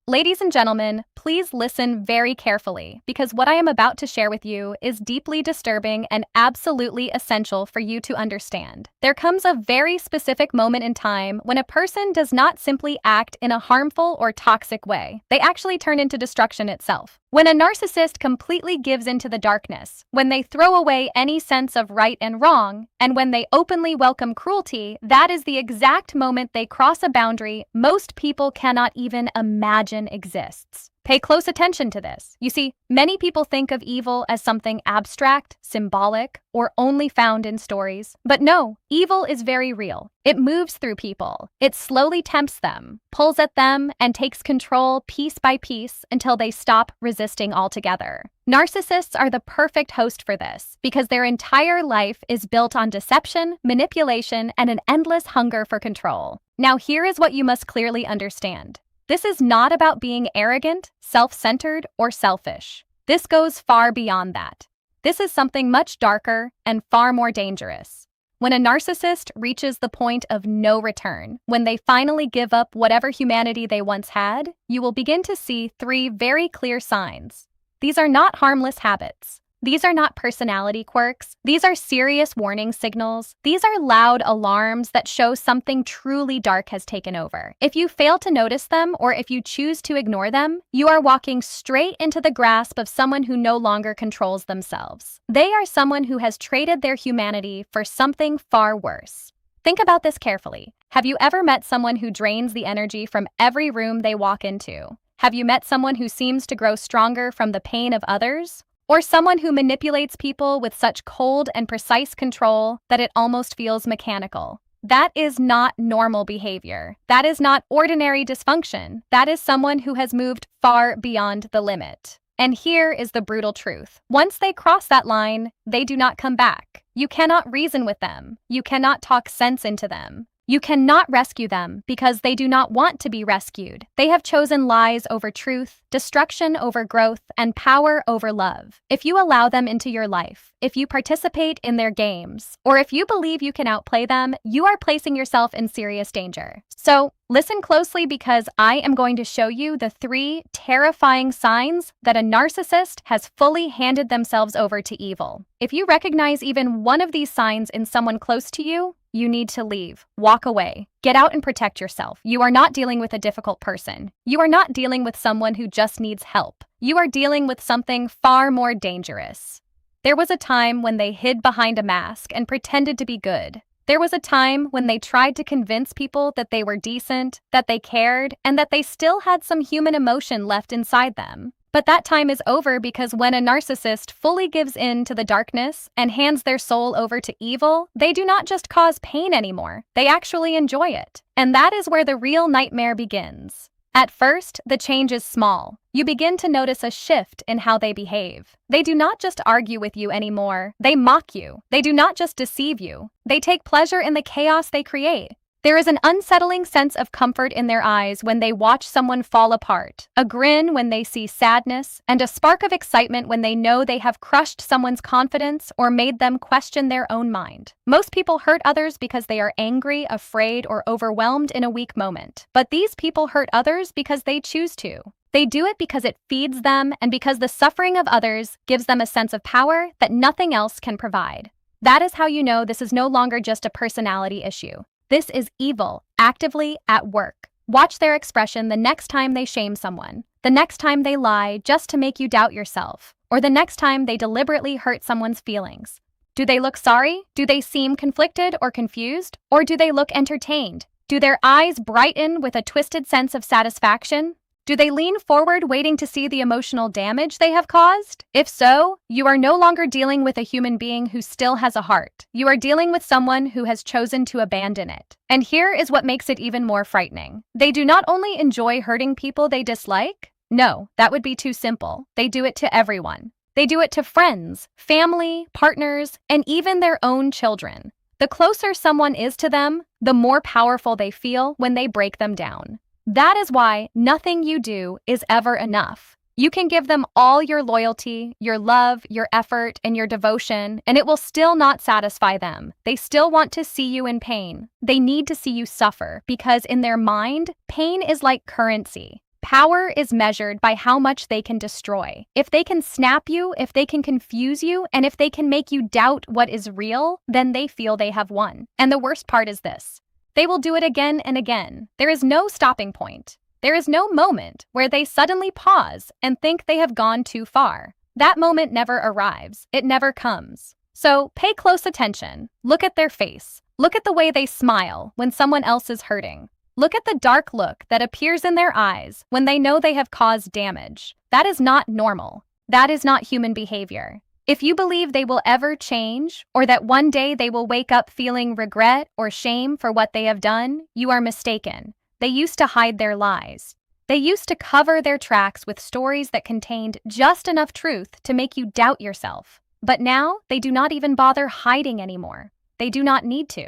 Ladies and gentlemen, please listen very carefully because what I am about to share with you is deeply disturbing and absolutely essential for you to understand. There comes a very specific moment in time when a person does not simply act in a harmful or toxic way. They actually turn into destruction itself. When a narcissist completely gives into the darkness, when they throw away any sense of right and wrong, and when they openly welcome cruelty, that is the exact moment they cross a boundary most people cannot even imagine exists. Pay close attention to this. You see, many people think of evil as something abstract, symbolic, or only found in stories. But no, evil is very real. It moves through people. It slowly tempts them, pulls at them, and takes control piece by piece until they stop resisting altogether. Narcissists are the perfect host for this because their entire life is built on deception, manipulation, and an endless hunger for control. Now, here is what you must clearly understand. This is not about being arrogant, self-centered, or selfish. This goes far beyond that. This is something much darker and far more dangerous. When a narcissist reaches the point of no return, when they finally give up whatever humanity they once had, you will begin to see three very clear signs. These are not harmless habits. These are not personality quirks. These are serious warning signals. These are loud alarms that show something truly dark has taken over. If you fail to notice them or if you choose to ignore them, you are walking straight into the grasp of someone who no longer controls themselves. They are someone who has traded their humanity for something far worse. Think about this carefully. Have you ever met someone who drains the energy from every room they walk into? Have you met someone who seems to grow stronger from the pain of others? Or someone who manipulates people with such cold and precise control that it almost feels mechanical? That is not normal behavior. That is not ordinary dysfunction. That is someone who has moved far beyond the limit. And here is the brutal truth. Once they cross that line, they do not come back. You cannot reason with them. You cannot talk sense into them. You cannot rescue them because they do not want to be rescued. They have chosen lies over truth, destruction over growth, and power over love. If you allow them into your life, if you participate in their games, or if you believe you can outplay them, you are placing yourself in serious danger. So, listen closely because I am going to show you the three terrifying signs that a narcissist has fully handed themselves over to evil. If you recognize even one of these signs in someone close to you, you need to leave. Walk away. Get out and protect yourself. You are not dealing with a difficult person. You are not dealing with someone who just needs help. You are dealing with something far more dangerous. There was a time when they hid behind a mask and pretended to be good. There was a time when they tried to convince people that they were decent, that they cared, and that they still had some human emotion left inside them. But that time is over because when a narcissist fully gives in to the darkness and hands their soul over to evil, they do not just cause pain anymore, they actually enjoy it. And that is where the real nightmare begins. At first, the change is small. You begin to notice a shift in how they behave. They do not just argue with you anymore, they mock you. They do not just deceive you, they take pleasure in the chaos they create. There is an unsettling sense of comfort in their eyes when they watch someone fall apart, a grin when they see sadness, and a spark of excitement when they know they have crushed someone's confidence or made them question their own mind. Most people hurt others because they are angry, afraid, or overwhelmed in a weak moment. But these people hurt others because they choose to. They do it because it feeds them and because the suffering of others gives them a sense of power that nothing else can provide. That is how you know this is no longer just a personality issue. This is evil, actively at work. Watch their expression the next time they shame someone, the next time they lie just to make you doubt yourself, or the next time they deliberately hurt someone's feelings. Do they look sorry? Do they seem conflicted or confused? Or do they look entertained? Do their eyes brighten with a twisted sense of satisfaction? Do they lean forward waiting to see the emotional damage they have caused? If so, you are no longer dealing with a human being who still has a heart. You are dealing with someone who has chosen to abandon it. And here is what makes it even more frightening. They do not only enjoy hurting people they dislike. No, that would be too simple. They do it to everyone. They do it to friends, family, partners, and even their own children. The closer someone is to them, the more powerful they feel when they break them down. That is why nothing you do is ever enough. You can give them all your loyalty, your love, your effort, and your devotion, and it will still not satisfy them. They still want to see you in pain. They need to see you suffer because in their mind, pain is like currency. Power is measured by how much they can destroy. If they can snap you, if they can confuse you, and if they can make you doubt what is real, then they feel they have won. And the worst part is this: they will do it again and again. There is no stopping point. There is no moment where they suddenly pause and think they have gone too far. That moment never arrives. It never comes. So pay close attention. Look at their face. Look at the way they smile when someone else is hurting. Look at the dark look that appears in their eyes when they know they have caused damage. That is not normal. That is not human behavior. If you believe they will ever change, or that one day they will wake up feeling regret or shame for what they have done, you are mistaken. They used to hide their lies. They used to cover their tracks with stories that contained just enough truth to make you doubt yourself. But now, they do not even bother hiding anymore. They do not need to.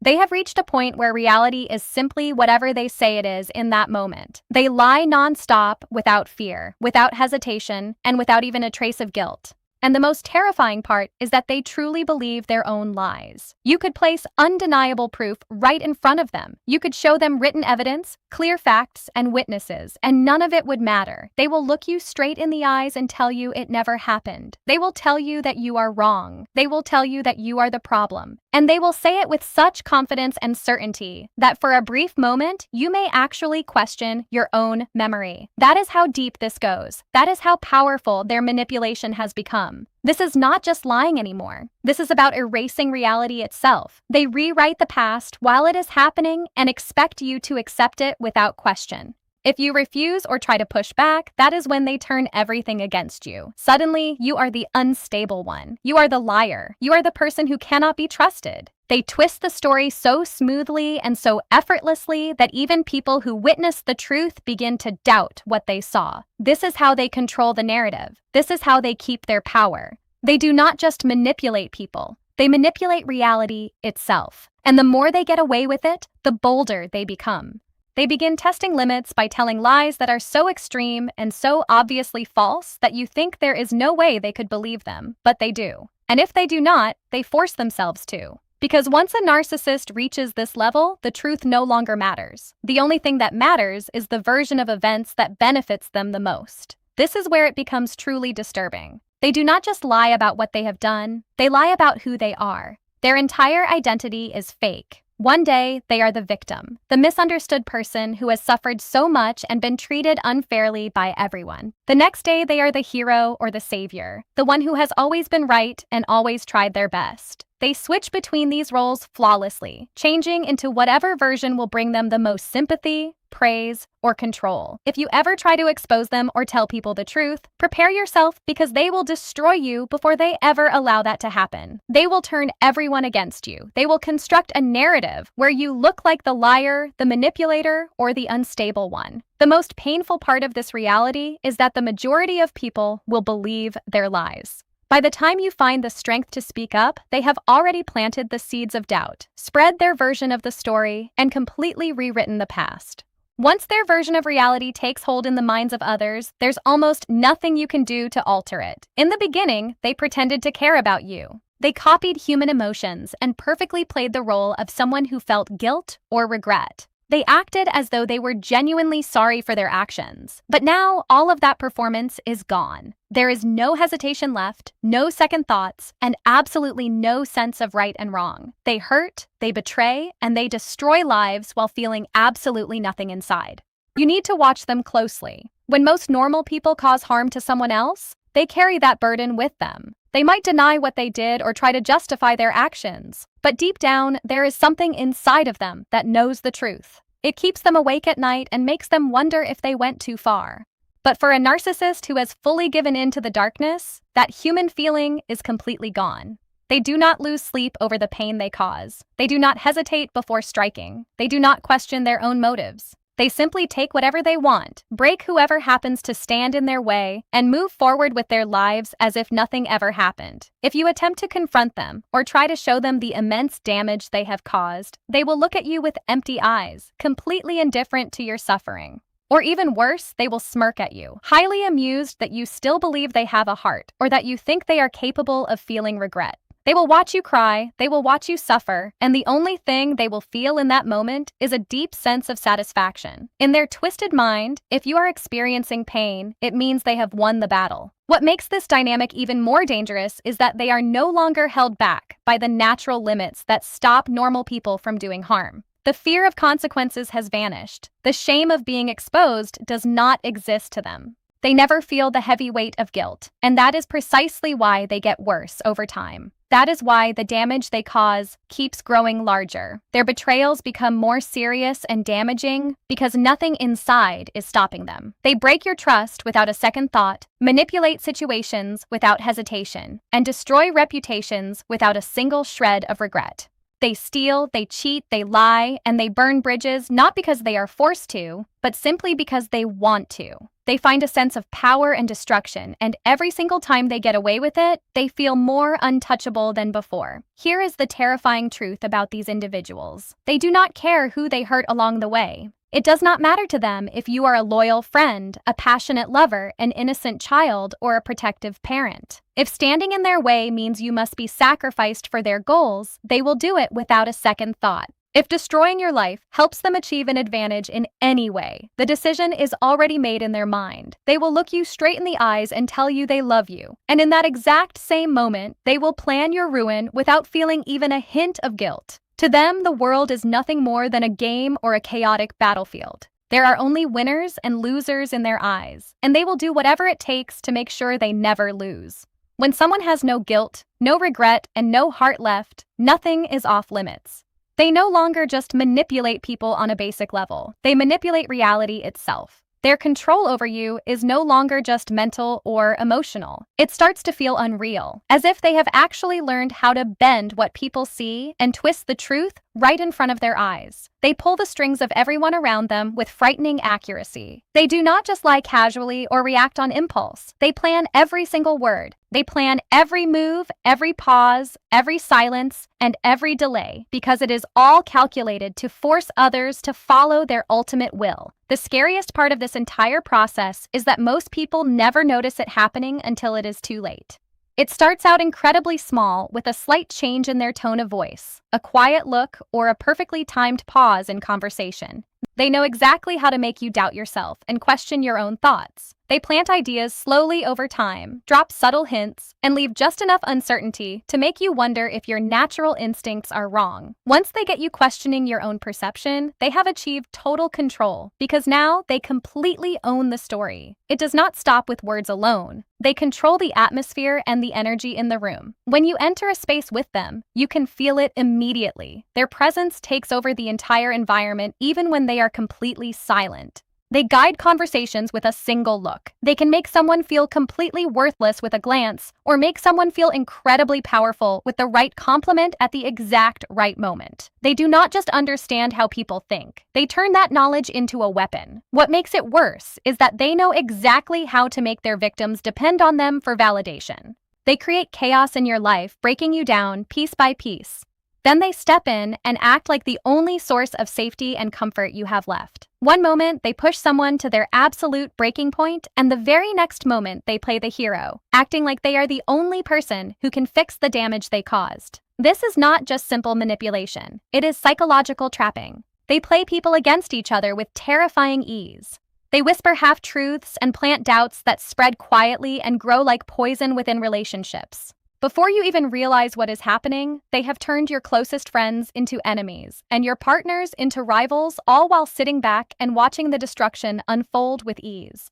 They have reached a point where reality is simply whatever they say it is in that moment. They lie nonstop without fear, without hesitation, and without even a trace of guilt. And the most terrifying part is that they truly believe their own lies. You could place undeniable proof right in front of them. You could show them written evidence, clear facts, and witnesses, and none of it would matter. They will look you straight in the eyes and tell you it never happened. They will tell you that you are wrong. They will tell you that you are the problem. And they will say it with such confidence and certainty that for a brief moment, you may actually question your own memory. That is how deep this goes. That is how powerful their manipulation has become. This is not just lying anymore. This is about erasing reality itself. They rewrite the past while it is happening and expect you to accept it without question. If you refuse or try to push back, that is when they turn everything against you. Suddenly, you are the unstable one. You are the liar. You are the person who cannot be trusted. They twist the story so smoothly and so effortlessly that even people who witness the truth begin to doubt what they saw. This is how they control the narrative. This is how they keep their power. They do not just manipulate people. They manipulate reality itself. And the more they get away with it, the bolder they become. They begin testing limits by telling lies that are so extreme and so obviously false that you think there is no way they could believe them, but they do. And if they do not, they force themselves to. Because once a narcissist reaches this level, the truth no longer matters. The only thing that matters is the version of events that benefits them the most. This is where it becomes truly disturbing. They do not just lie about what they have done, they lie about who they are. Their entire identity is fake. One day, they are the victim, the misunderstood person who has suffered so much and been treated unfairly by everyone. The next day, they are the hero or the savior, the one who has always been right and always tried their best. They switch between these roles flawlessly, changing into whatever version will bring them the most sympathy, praise, or control. If you ever try to expose them or tell people the truth, prepare yourself because they will destroy you before they ever allow that to happen. They will turn everyone against you. They will construct a narrative where you look like the liar, the manipulator, or the unstable one. The most painful part of this reality is that the majority of people will believe their lies. By the time you find the strength to speak up, they have already planted the seeds of doubt, spread their version of the story, and completely rewritten the past. Once their version of reality takes hold in the minds of others, there's almost nothing you can do to alter it. In the beginning, they pretended to care about you. They copied human emotions and perfectly played the role of someone who felt guilt or regret. They acted as though they were genuinely sorry for their actions. But now, all of that performance is gone. There is no hesitation left, no second thoughts, and absolutely no sense of right and wrong. They hurt, they betray, and they destroy lives while feeling absolutely nothing inside. You need to watch them closely. When most normal people cause harm to someone else, they carry that burden with them. They might deny what they did or try to justify their actions, but deep down, there is something inside of them that knows the truth. It keeps them awake at night and makes them wonder if they went too far. But for a narcissist who has fully given in to the darkness, that human feeling is completely gone. They do not lose sleep over the pain they cause. They do not hesitate before striking. They do not question their own motives. They simply take whatever they want, break whoever happens to stand in their way, and move forward with their lives as if nothing ever happened. If you attempt to confront them or try to show them the immense damage they have caused, they will look at you with empty eyes, completely indifferent to your suffering. Or even worse, they will smirk at you, highly amused that you still believe they have a heart or that you think they are capable of feeling regret. They will watch you cry, they will watch you suffer, and the only thing they will feel in that moment is a deep sense of satisfaction. In their twisted mind, if you are experiencing pain, it means they have won the battle. What makes this dynamic even more dangerous is that they are no longer held back by the natural limits that stop normal people from doing harm. The fear of consequences has vanished. The shame of being exposed does not exist to them. They never feel the heavy weight of guilt, and that is precisely why they get worse over time. That is why the damage they cause keeps growing larger. Their betrayals become more serious and damaging because nothing inside is stopping them. They break your trust without a second thought, manipulate situations without hesitation, and destroy reputations without a single shred of regret. They steal, they cheat, they lie, and they burn bridges not because they are forced to, but simply because they want to. They find a sense of power and destruction, and every single time they get away with it, they feel more untouchable than before. Here is the terrifying truth about these individuals. They do not care who they hurt along the way. It does not matter to them if you are a loyal friend, a passionate lover, an innocent child, or a protective parent. If standing in their way means you must be sacrificed for their goals, they will do it without a second thought. If destroying your life helps them achieve an advantage in any way, the decision is already made in their mind. They will look you straight in the eyes and tell you they love you. And in that exact same moment, they will plan your ruin without feeling even a hint of guilt. To them, the world is nothing more than a game or a chaotic battlefield. There are only winners and losers in their eyes, and they will do whatever it takes to make sure they never lose. When someone has no guilt, no regret, and no heart left, nothing is off limits. They no longer just manipulate people on a basic level. They manipulate reality itself. Their control over you is no longer just mental or emotional. It starts to feel unreal, as if they have actually learned how to bend what people see and twist the truth right in front of their eyes. They pull the strings of everyone around them with frightening accuracy. They do not just lie casually or react on impulse. They plan every single word. They plan every move, every pause, every silence, and every delay, because it is all calculated to force others to follow their ultimate will. The scariest part of this entire process is that most people never notice it happening until it is too late. It starts out incredibly small, with a slight change in their tone of voice, a quiet look, or a perfectly timed pause in conversation. They know exactly how to make you doubt yourself and question your own thoughts. They plant ideas slowly over time, drop subtle hints, and leave just enough uncertainty to make you wonder if your natural instincts are wrong. Once they get you questioning your own perception, they have achieved total control, because now they completely own the story. It does not stop with words alone. They control the atmosphere and the energy in the room. When you enter a space with them, you can feel it immediately. Their presence takes over the entire environment even when they are completely silent. They guide conversations with a single look. They can make someone feel completely worthless with a glance, or make someone feel incredibly powerful with the right compliment at the exact right moment. They do not just understand how people think. They turn that knowledge into a weapon. What makes it worse is that they know exactly how to make their victims depend on them for validation. They create chaos in your life, breaking you down piece by piece. Then they step in and act like the only source of safety and comfort you have left. One moment, they push someone to their absolute breaking point, and the very next moment, they play the hero, acting like they are the only person who can fix the damage they caused. This is not just simple manipulation. It is psychological trapping. They play people against each other with terrifying ease. They whisper half-truths and plant doubts that spread quietly and grow like poison within relationships. Before you even realize what is happening, they have turned your closest friends into enemies and your partners into rivals, all while sitting back and watching the destruction unfold with ease.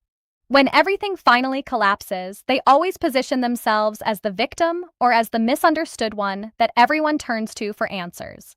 When everything finally collapses, they always position themselves as the victim or as the misunderstood one that everyone turns to for answers.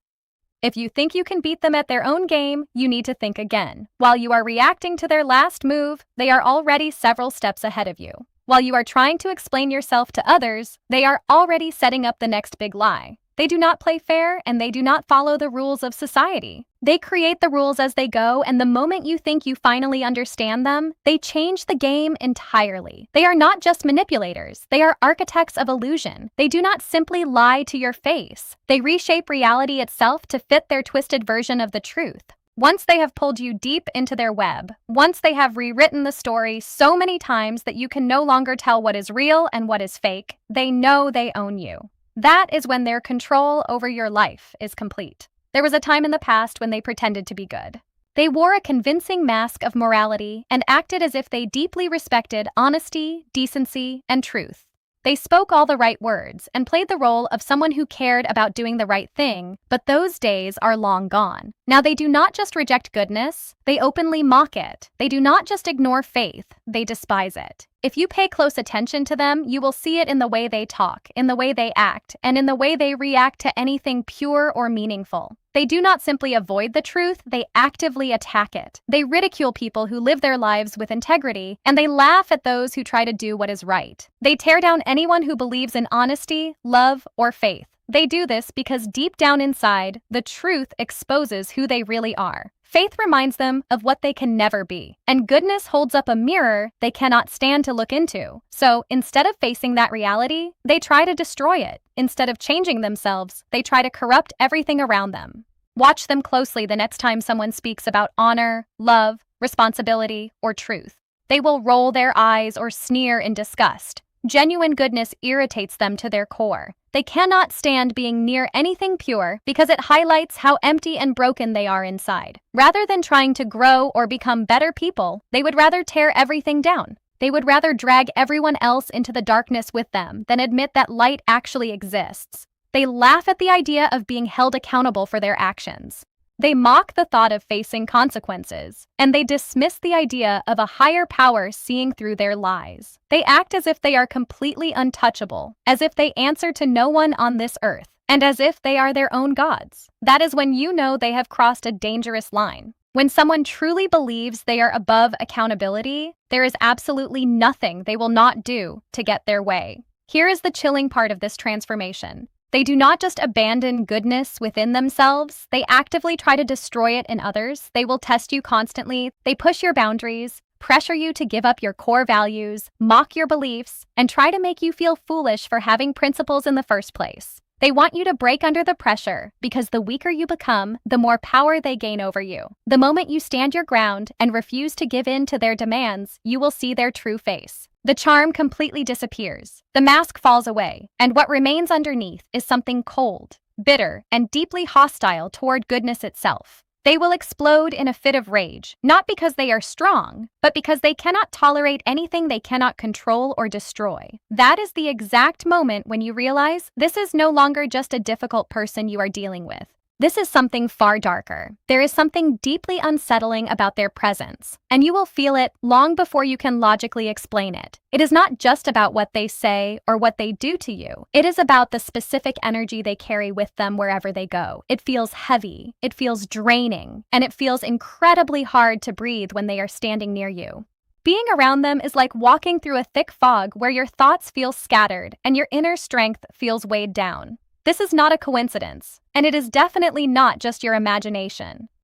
If you think you can beat them at their own game, you need to think again. While you are reacting to their last move, they are already several steps ahead of you. While you are trying to explain yourself to others, they are already setting up the next big lie. They do not play fair, and they do not follow the rules of society. They create the rules as they go, and the moment you think you finally understand them, they change the game entirely. They are not just manipulators. They are architects of illusion. They do not simply lie to your face. They reshape reality itself to fit their twisted version of the truth. Once they have pulled you deep into their web, once they have rewritten the story so many times that you can no longer tell what is real and what is fake, they know they own you. That is when their control over your life is complete. There was a time in the past when they pretended to be good. They wore a convincing mask of morality and acted as if they deeply respected honesty, decency, and truth. They spoke all the right words and played the role of someone who cared about doing the right thing, but those days are long gone. Now they do not just reject goodness, they openly mock it. They do not just ignore faith, they despise it. If you pay close attention to them, you will see it in the way they talk, in the way they act, and in the way they react to anything pure or meaningful. They do not simply avoid the truth, they actively attack it. They ridicule people who live their lives with integrity, and they laugh at those who try to do what is right. They tear down anyone who believes in honesty, love, or faith. They do this because deep down inside, the truth exposes who they really are. Faith reminds them of what they can never be, and goodness holds up a mirror they cannot stand to look into. So instead of facing that reality, they try to destroy it. Instead of changing themselves, they try to corrupt everything around them. Watch them closely the next time someone speaks about honor, love, responsibility, or truth. They will roll their eyes or sneer in disgust. Genuine goodness irritates them to their core. They cannot stand being near anything pure because it highlights how empty and broken they are inside. Rather than trying to grow or become better people, they would rather tear everything down. They would rather drag everyone else into the darkness with them than admit that light actually exists. They laugh at the idea of being held accountable for their actions. They mock the thought of facing consequences, and they dismiss the idea of a higher power seeing through their lies. They act as if they are completely untouchable, as if they answer to no one on this earth, and as if they are their own gods. That is when you know they have crossed a dangerous line. When someone truly believes they are above accountability, there is absolutely nothing they will not do to get their way. Here is the chilling part of this transformation. They do not just abandon goodness within themselves, they actively try to destroy it in others. They will test you constantly, they push your boundaries, pressure you to give up your core values, mock your beliefs, and try to make you feel foolish for having principles in the first place. They want you to break under the pressure because the weaker you become, the more power they gain over you. The moment you stand your ground and refuse to give in to their demands, you will see their true face. The charm completely disappears. The mask falls away, and what remains underneath is something cold, bitter, and deeply hostile toward goodness itself. They will explode in a fit of rage, not because they are strong, but because they cannot tolerate anything they cannot control or destroy. That is the exact moment when you realize this is no longer just a difficult person you are dealing with. This is something far darker. There is something deeply unsettling about their presence, and you will feel it long before you can logically explain it. It is not just about what they say or what they do to you. It is about the specific energy they carry with them wherever they go. It feels heavy, it feels draining, and it feels incredibly hard to breathe when they are standing near you. Being around them is like walking through a thick fog where your thoughts feel scattered and your inner strength feels weighed down. This is not a coincidence, and it is definitely not just your imagination.